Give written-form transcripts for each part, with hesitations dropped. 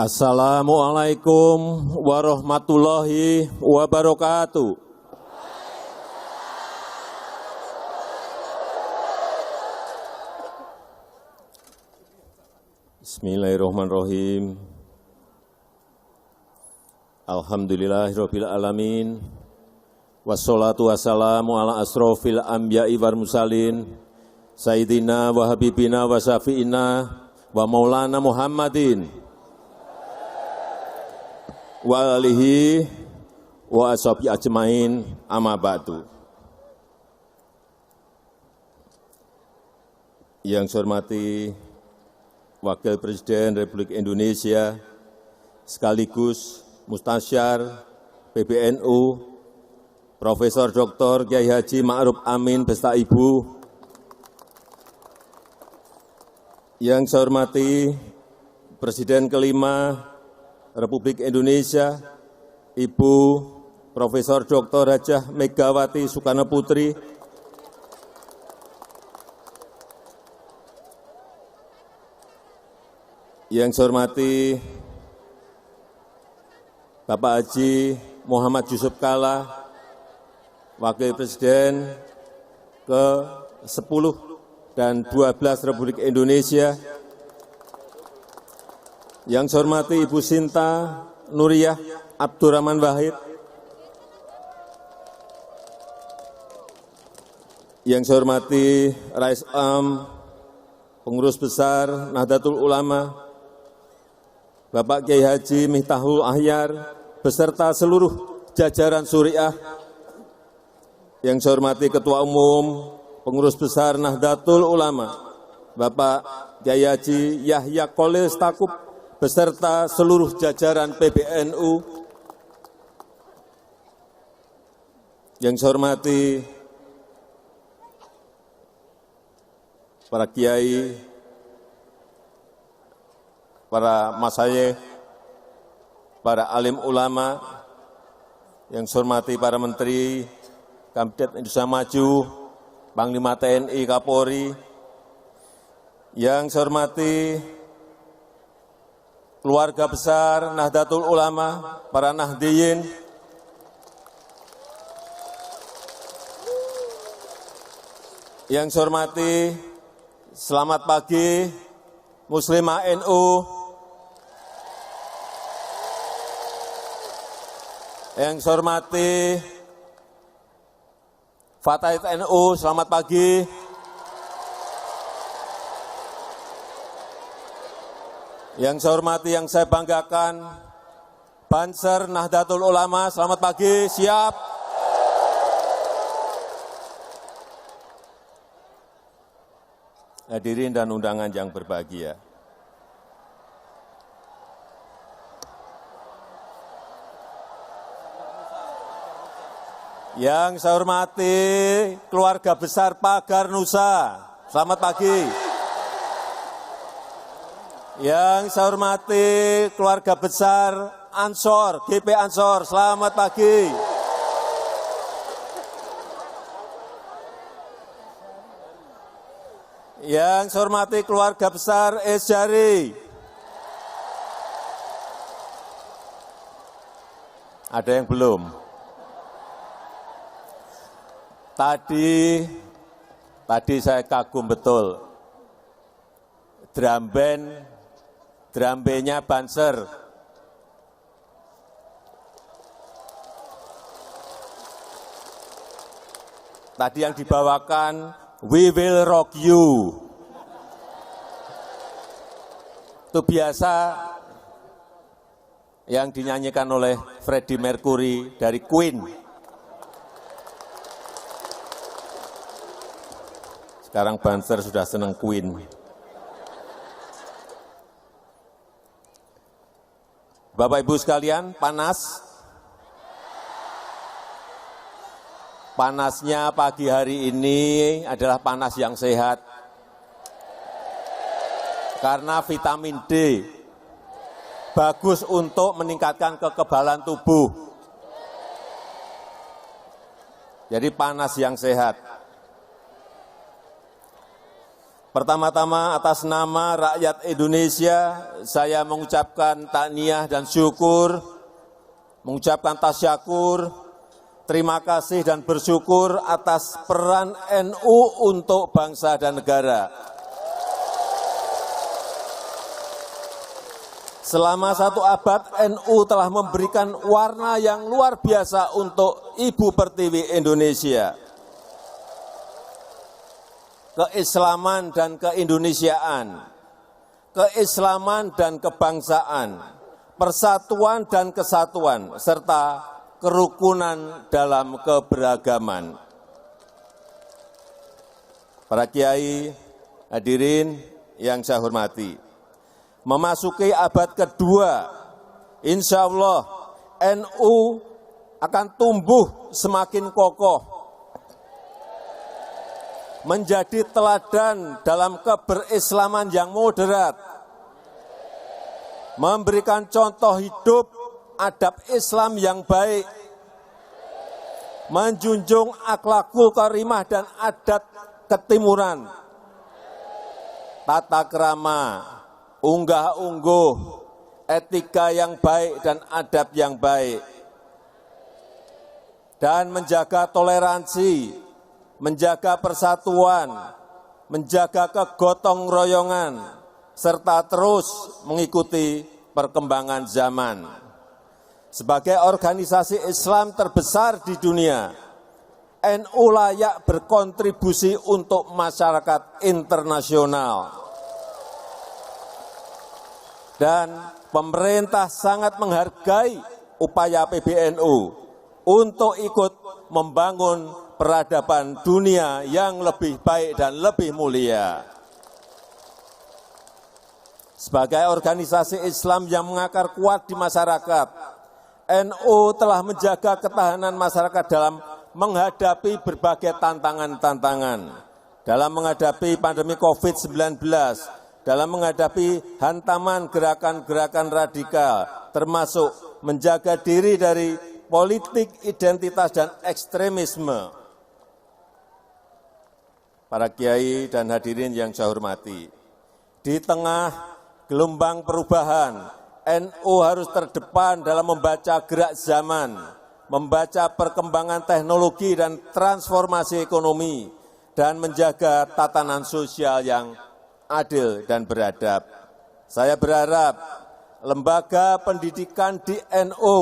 Assalamualaikum warahmatullahi wabarakatuh. Bismillahirrahmanirrahim. Alhamdulillahirabbil alamin. Wassalatu wassalamu ala asrofil anbiya'i wal mursalin. Sayyidina wa habibina wa syafi'ina wa maulana Muhammadin wa alihi wa ashabi ajmain, amma ba'du. Yang saya hormati Wakil Presiden Republik Indonesia sekaligus Mustasyar PBNU Profesor Dr. Kiai Haji Ma'ruf Amin beserta Ibu. Yang saya hormati Presiden kelima Republik Indonesia, Ibu Profesor Dr. Hajah Megawati Soekarno Putri, yang saya hormati Bapak Haji Muhammad Yusuf Kalla, Wakil Presiden ke-10 dan 12 Republik Indonesia, yang saya hormati Ibu Sinta Nuriyah Abdurrahman Wahid, yang saya hormati Rais Am Pengurus Besar Nahdlatul Ulama, Bapak Kiai Haji Miftahul Ahyar, beserta seluruh jajaran Syuriah, yang saya hormati Ketua Umum Pengurus Besar Nahdlatul Ulama, Bapak Kiai Haji Yahya Kholil Stakuf, beserta seluruh jajaran PBNU, yang saya hormati para kiai, para masyayikh, para alim ulama, yang saya hormati para menteri, Kabinet Indonesia Maju, Panglima TNI, Kapolri, yang saya hormati keluarga besar Nahdlatul Ulama, para Nahdiyin, yang saya hormati, selamat pagi Muslimah NU, yang saya hormati Fatahit NU, selamat pagi. Yang saya hormati, yang saya banggakan, Banser Nahdlatul Ulama, selamat pagi, siap. Hadirin dan undangan yang berbahagia. Yang saya hormati keluarga besar Pagar Nusa, selamat pagi. Yang saya hormati keluarga besar Ansor, GP Ansor, selamat pagi. Yang saya hormati keluarga besar Esjari. Ada yang belum? Tadi saya kagum betul, drum bandnya Banser. Tadi yang dibawakan We Will Rock You. Itu biasa yang dinyanyikan oleh Freddie Mercury dari Queen. Sekarang Banser sudah senang Queen. Bapak Ibu sekalian, panas. Panasnya pagi hari ini adalah panas yang sehat. Karena vitamin D bagus untuk meningkatkan kekebalan tubuh. Jadi panas yang sehat. Pertama-tama atas nama rakyat Indonesia, saya mengucapkan takniah dan syukur, mengucapkan tasyakur, terima kasih dan bersyukur atas peran NU untuk bangsa dan negara. Selama 1 abad, NU telah memberikan warna yang luar biasa untuk Ibu Pertiwi Indonesia. Keislaman dan keindonesiaan, keislaman dan kebangsaan, persatuan dan kesatuan, serta kerukunan dalam keberagaman. Para kiai, hadirin yang saya hormati, memasuki abad kedua, insya Allah NU akan tumbuh semakin kokoh, menjadi teladan dalam keberislaman yang moderat, memberikan contoh hidup adab Islam yang baik, menjunjung akhlakul karimah dan adat ketimuran, tata krama, unggah-ungguh, etika yang baik dan adab yang baik, dan menjaga toleransi, menjaga persatuan, menjaga kegotong royongan, serta terus mengikuti perkembangan zaman. Sebagai organisasi Islam terbesar di dunia, NU layak berkontribusi untuk masyarakat internasional. Dan pemerintah sangat menghargai upaya PBNU untuk ikut membangun peradaban dunia yang lebih baik dan lebih mulia. Sebagai organisasi Islam yang mengakar kuat di masyarakat, NU telah menjaga ketahanan masyarakat dalam menghadapi berbagai tantangan-tantangan, dalam menghadapi pandemi COVID-19, dalam menghadapi hantaman gerakan-gerakan radikal, termasuk menjaga diri dari politik identitas dan ekstremisme. Para kiai dan hadirin yang saya hormati, di tengah gelombang perubahan, NU harus terdepan dalam membaca gerak zaman, membaca perkembangan teknologi dan transformasi ekonomi, dan menjaga tatanan sosial yang adil dan beradab. Saya berharap lembaga pendidikan di NU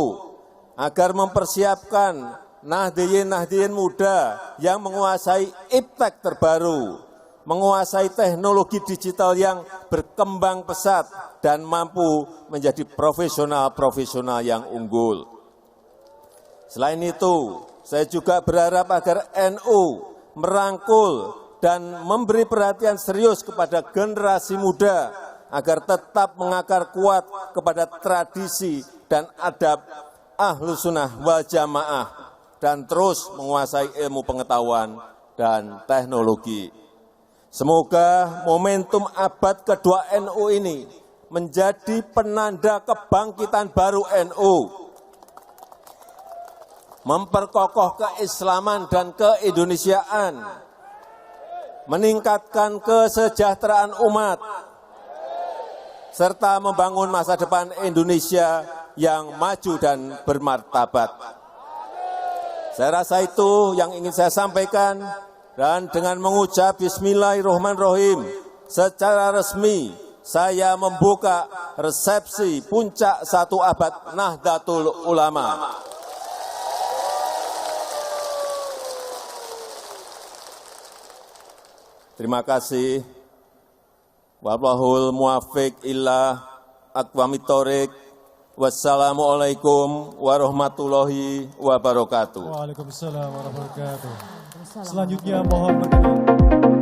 agar mempersiapkan Nahdien muda yang menguasai iptek terbaru, menguasai teknologi digital yang berkembang pesat dan mampu menjadi profesional-profesional yang unggul. Selain itu, saya juga berharap agar NU merangkul dan memberi perhatian serius kepada generasi muda agar tetap mengakar kuat kepada tradisi dan adab Ahlus Sunnah wal Jamaah dan terus menguasai ilmu pengetahuan dan teknologi. Semoga momentum abad kedua NU ini menjadi penanda kebangkitan baru NU, memperkokoh keislaman dan keindonesiaan, meningkatkan kesejahteraan umat, serta membangun masa depan Indonesia yang maju dan bermartabat. Saya rasa itu yang ingin saya sampaikan, dan dengan mengucap Bismillahirrahmanirrahim, secara resmi saya membuka resepsi puncak 1 abad Nahdlatul Ulama. Terima kasih. Wallahul muwaffiq ila aqwamit thoriq. Wassalamualaikum warahmatullahi wabarakatuh. Waalaikumsalam warahmatullahi wabarakatuh. Selanjutnya mohon berkenan.